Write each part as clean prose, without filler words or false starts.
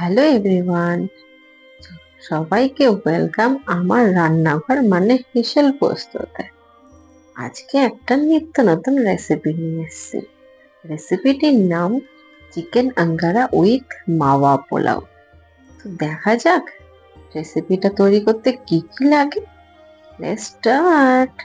Hello everyone, সবাইকে welcome আমার রান্নাঘর মানে হেসেল পোস্ততে। আজকে একটা নিত্য নতুন রেসিপি নিয়ে এসেছি। রেসিপিটির নাম চিকেন আঙ্গারা উইথ মাওয়া পোলাও। তো দেখা যাক রেসিপিটা তৈরি করতে কি কি লাগে। Let's start.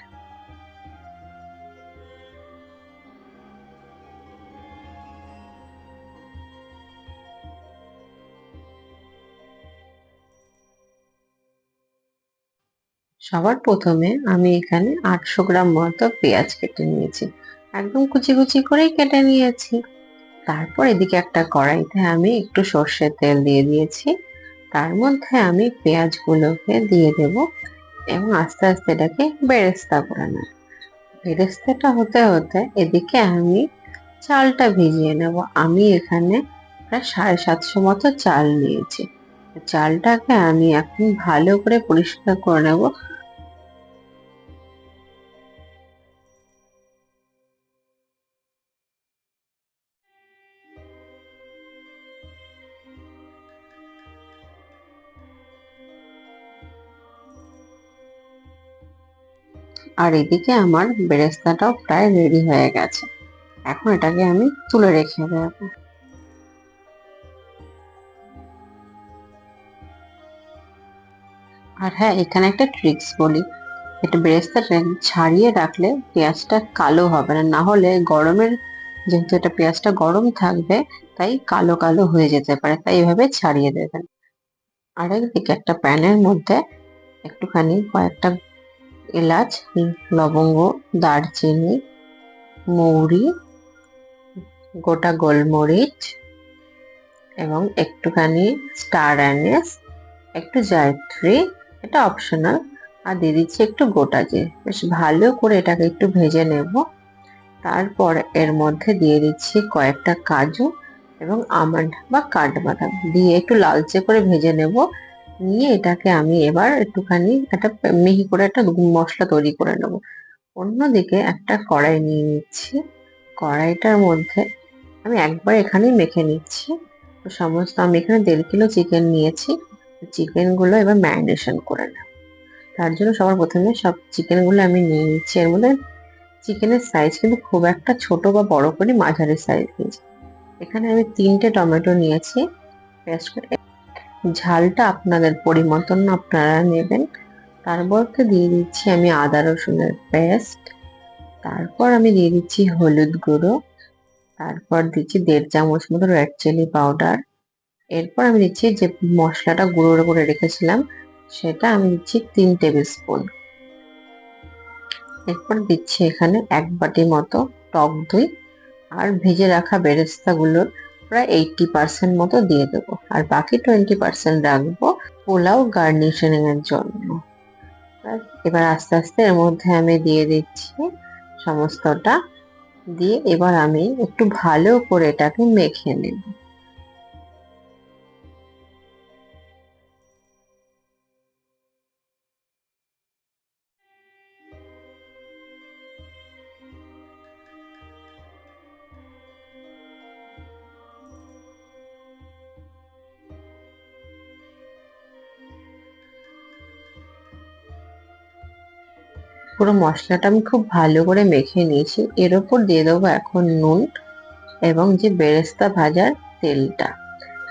সবার প্রথমে আমি এখানে 800 গ্রাম মতো পেঁয়াজ কেটে নিয়েছি। একদম কুচি কুচি করেই কেটে নিয়েছি। তারপর এদিকে একটা কড়াইতে আমি একটু সর্ষের তেল দিয়ে দিয়েছি। তার মধ্যে আমি পেঁয়াজগুলোকে দিয়ে দেব এবং আস্তে আস্তে এটাকে বেরেস্তা করে নেব। বেরেস্তাটা হতে হতে এদিকে আমি চালটা ভিজিয়ে নেব। আমি এখানে প্রায় 750 মতো চাল নিয়েছি। চালটাকে আমি এখন ভালো করে পরিষ্কার করে নেব। আর এদিকে আমার বেরেস্তাটাও প্রায় রেডি হয়ে গেছে। এখন এটাকে আমি তুলে রেখে দেবো। আর হ্যাঁ, এখানে একটা ট্রিক্স বলি। এটা বেরেস্তাটা ছাড়িয়ে রাখলে পেঁয়াজটা কালো হবে না, না হলে গরমের, যেহেতু এটা পেঁয়াজটা গরম থাকবে, তাই কালো কালো হয়ে যেতে পারে, তাই এভাবে ছাড়িয়ে দেবেন। আর একদিকে একটা প্যানের মধ্যে একটুখানি কয়েকটা এলাচ, লবঙ্গ, দারচিনি, মৌরি, গোটা গোলমরিচ এবং একটুখানি স্টার অ্যানিস, একটু জয়ত্রী, এটা অপশনাল, আর দিয়ে দিচ্ছি একটু গোটা জিরে। বেশ ভালো করে এটাকে একটু ভেজে নেব। তারপর এর মধ্যে দিয়ে দিচ্ছি কয়েকটা কাজু এবং আমন্ড বা কাঠবাদাম দিয়ে একটু লালচে করে ভেজে নেব। নিয়ে এটাকে আমি এবার একটুখানি একটা মিহি করে একটা মশলা তৈরি করে নেব। অন্যদিকে একটা কড়াই নিয়ে নিচ্ছি। কড়াইটার মধ্যে আমি একবার এখানেই মেখে নিচ্ছি। তো সমস্ত আমি এখানে 1.5 কিলো চিকেন নিয়েছি। চিকেন গুলো এবার ম্যারিনেশন করে নেব। তার জন্য সবার প্রথমে সব চিকেন গুলো আমি নিয়ে নিচ্ছি। এর মধ্যে চিকেনের সাইজ কিন্তু খুব একটা ছোট বা বড় করে মাঝারি সাইজ নিয়েছি। এখানে আমি 3টে টমেটো নিয়েছি পেস্ট করে। ঝালটা আপনাদের পরিমতন আপনারা নেবেন। তারপর দিয়ে দিচ্ছি আমি আদা রসুনের পেস্ট। তারপর আমি দিয়ে দিচ্ছি হলুদ গুঁড়ো। তারপর দিচ্ছি 1.5 চামচ মতো রেড চিলি পাউডার। এরপর আমি দিচ্ছি যে মশলাটা গুঁড়ো করে রেখেছিলাম, সেটা আমি দিচ্ছি 3 টেবিল স্পুন। এরপর দিচ্ছি এখানে 1 বাটি মতো টক দই। আর ভেজে রাখা বেরেস্তা গুলোর প্রায় 80% মতো দিয়ে দেবো, আর বাকি 20% রাখবো পোলাও গার্নিশিং এর জন্য। এবার আস্তে আস্তে এর মধ্যে আমি দিয়ে দিচ্ছি সমস্তটা। দিয়ে এবার আমি একটু ভালো করে এটাকে মেখে নেব। পুরো মশলাটা আমি খুব ভালো করে মেখে নিয়েছি। এর ওপর দিয়ে দেবো এখন নুন এবং যে বেরেস্তা ভাজার তেলটা।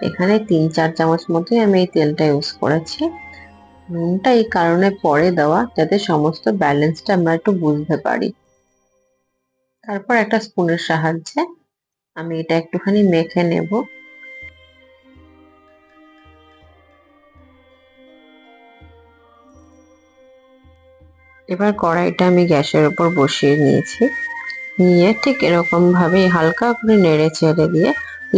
এখানে 3-4 চামচ মতোই আমি এই তেলটা ইউজ করেছি। নুনটা এই কারণে পরে দেওয়া, যাতে সমস্ত ব্যালেন্সটা আমরা একটু বুঝতে পারি। তারপর একটা স্পুনের সাহায্যে আমি এটা একটুখানি মেখে নেব। এবার কড়াইটা আমি গ্যাসের উপর বসিয়ে নিয়েছি। নিয়ে ঠিক এরকম ভাবে হালকা করে নেড়ে চেড়ে দিয়ে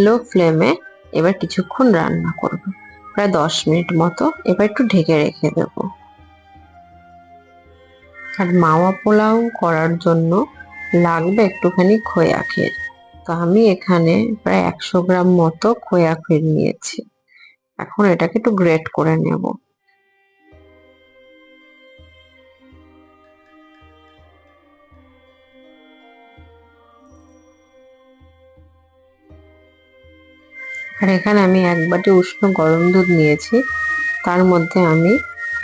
লো ফ্লেমে এবার কিছুক্ষণ রান্না করব, প্রায় 10 মিনিট মতো। এবার একটু ঢেকে রেখে দেব। আর মাওয়া পোলাও করার জন্য লাগবে একটুখানি খোয়া ক্ষীর। তো আমি এখানে প্রায় 100 গ্রাম মতো খোয়া ক্ষীর নিয়েছি। এখন এটাকে একটু গ্রেট করে নেব। আর এখানে আমি 1 বাটি উষ্ণ গরম দুধ নিয়েছি, তার মধ্যে আমি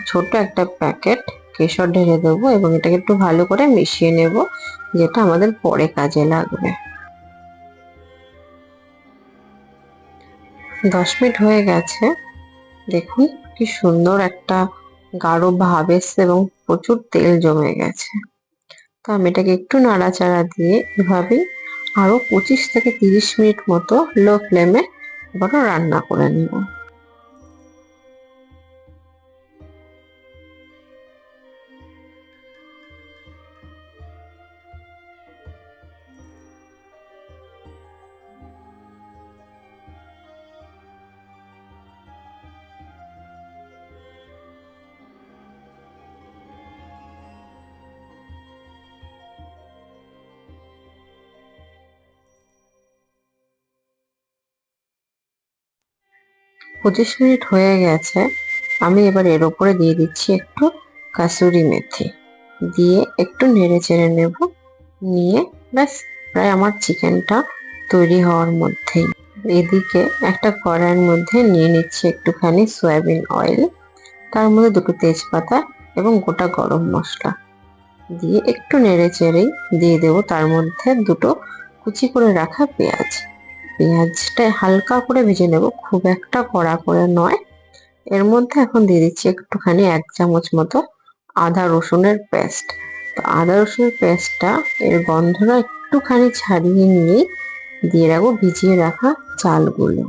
ছোট একটা প্যাকেট কেশর ঢেলে দেবো এবং এটাকে একটু ভালো করে মিশিয়ে নেব, যেটা আমাদের পরে কাজে লাগবে। 10 মিনিট হয়ে গেছে, দেখুন কি সুন্দর একটা গাঢ় ভাব এসছে এবং প্রচুর তেল জমে গেছে। তো আমি এটাকে একটু নাড়াচাড়া দিয়ে এভাবেই আরো 25 থেকে 30 মিনিট মতো লো ফ্লেমে আবারও রান্না করে নেব। পঁচিশ মিনিট হয়ে গেছে, আমি এবার এর উপরে দিয়ে দিচ্ছি একটু কাসুরি মেথি, দিয়ে একটু নেড়ে চেড়ে নেব। নিয়ে ব্যাস, প্রায় আমার চিকেনটা তৈরি হওয়ার মধ্যেই। এদিকে একটা কড়াইয়ের মধ্যে নিয়ে নিচ্ছি একটুখানি সয়াবিন অয়েল, তার মধ্যে 2টো তেজপাতা এবং গোটা গরম মশলা দিয়ে একটু নেড়ে চেড়েই দিয়ে দেবো তার মধ্যে 2টো কুচি করে রাখা পেঁয়াজ। পেঁয়াজটা হালকা করে ভেজে নেব, খুব একটা কড়া করে নয়। এর মধ্যে এখন দিয়ে দিচ্ছি একটুখানি 1 চামচ মতো আদা রসুনের পেস্ট। তো আদা রসুনের পেস্টটা এর গন্ধটা একটুখানি ছাড়িয়ে নিয়ে দিয়ে রাখবো ভিজিয়ে রাখা চালগুলো।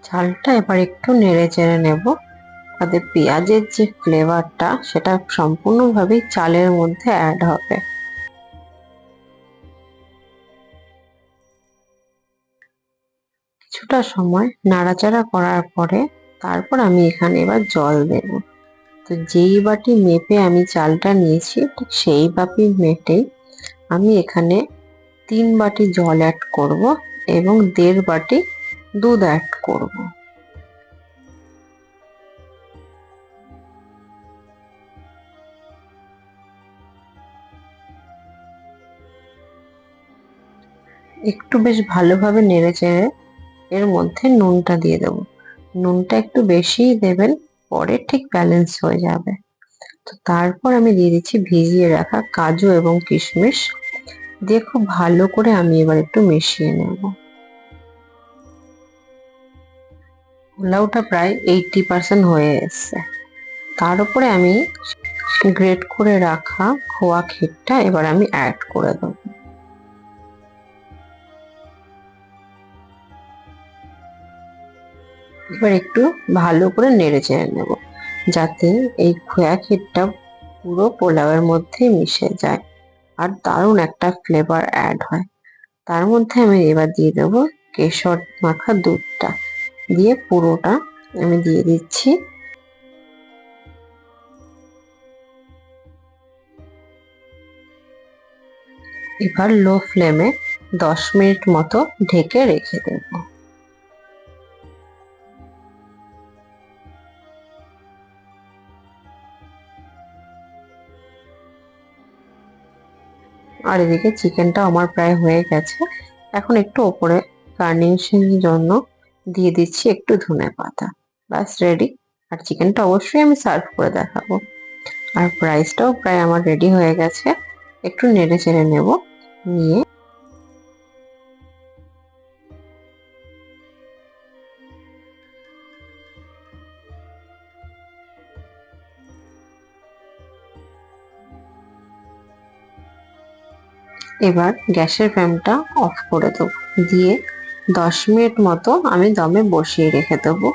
চালটা এবার একটু নেড়ে চেড়ে নেব, তাতে পেঁয়াজের যে ফ্লেভারটা সেটা সম্পূর্ণভাবেই চালের মধ্যে অ্যাড হবে। কিছুটা সময় নাড়াচাড়া করার পরে তারপর আমি এখানে এবার জল দেব। তো যেই বাটি মেপে আমি চালটা নিয়েছি ঠিক সেই বাটি মেপেই আমি এখানে 3 বাটি জল অ্যাড করব এবং 1.5 বাটি দুধ অ্যাড করব। একটু বেশ ভালোভাবে নেড়ে চেড়ে এর মধ্যে নুনটা দিয়ে দেবো। নুনটা একটু বেশিই দেবেন, পরে ঠিক ব্যালেন্স হয়ে যাবে। তো তারপর আমি দিয়ে দিচ্ছি ভিজিয়ে রাখা কাজু এবং কিশমিশ, দিয়ে খুব ভালো করে আমি এবার একটু মিশিয়ে নেব। পোলাওটা প্রায় 80% হয়ে এসছে, তার উপরে আমি গ্রেট করে রাখা খোয়া ক্ষীরটা এবার আমি অ্যাড করে দেবো। এবার একটু ভালো করে নেড়ে চেড়ে নেব, যাতে এই খোয়া ক্ষীরটা পুরো পোলাওয়ের মধ্যে মিশে যায় আর দারুণ একটা ফ্লেভার অ্যাড হয়। তার মধ্যে আমি এবার দিয়ে দেবো কেশর মাখা দুধটা, দিয়ে পুরোটা আমি দিয়ে দিচ্ছি। এবার লো ফ্লেমে 10 মিনিট মতো ঢেকে রেখে দেব। আর এদিকে চিকেনটা আমার প্রায় হয়ে গেছে, এখন একটু ওপরে গার্নিশিং এর জন্য দিয়ে দিচ্ছি একটু ধনেপাতা। ব্যাস রেডি। আর চিকেনটা অবশ্যই আমি সার্ভ করে দেখাবো। আর রাইসটাও প্রায় আমার রেডি হয়ে গেছে, একটু নেড়ে চেড়ে নেব। নিয়ে এবার গ্যাসের ফ্লেমটা অফ করে দেবো, দিয়ে 10 মিনিট মতো আমি দমে বসিয়ে রেখে দেবো,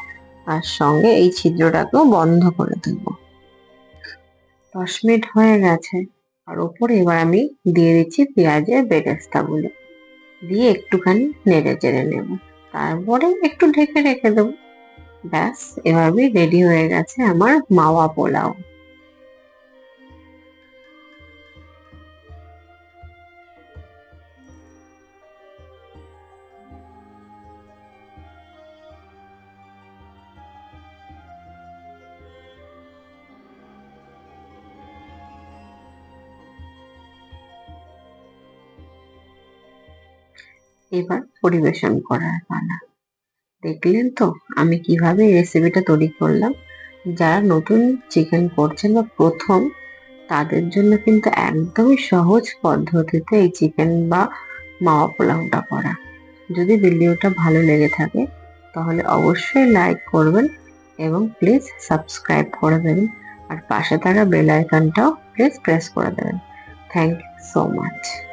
আর সঙ্গে এই ছিদ্রটাকেও বন্ধ করে দেবো। 10 মিনিট হয়ে গেছে, আর ওপরে এবার আমি দিয়ে দিচ্ছি পেঁয়াজের বেরেস্তাগুলো, দিয়ে একটুখানি নেড়ে চেড়ে নেব, তারপরে একটু ঢেকে রেখে দেবো। ব্যাস, এভাবেই রেডি হয়ে গেছে আমার মাওয়া পোলাও। এবার পরিবেশন করার পালা। দেখলেন তো আমি কিভাবে এই রেসিপিটা তৈরি করলাম। যারা নতুন চিকেন করছেন বা প্রথম, তাদের জন্য কিন্তু একদমই সহজ পদ্ধতিতে এই চিকেন বা মাওয়া পোলাওটা করা। যদি ভিডিওটা ভালো লেগে থাকে তাহলে অবশ্যই লাইক করবেন এবং প্লিজ সাবস্ক্রাইব করে দেবেন, আর পাশে থাকা বেল আইকনটাও প্লিজ প্রেস করে দেবেন। Thank you so much.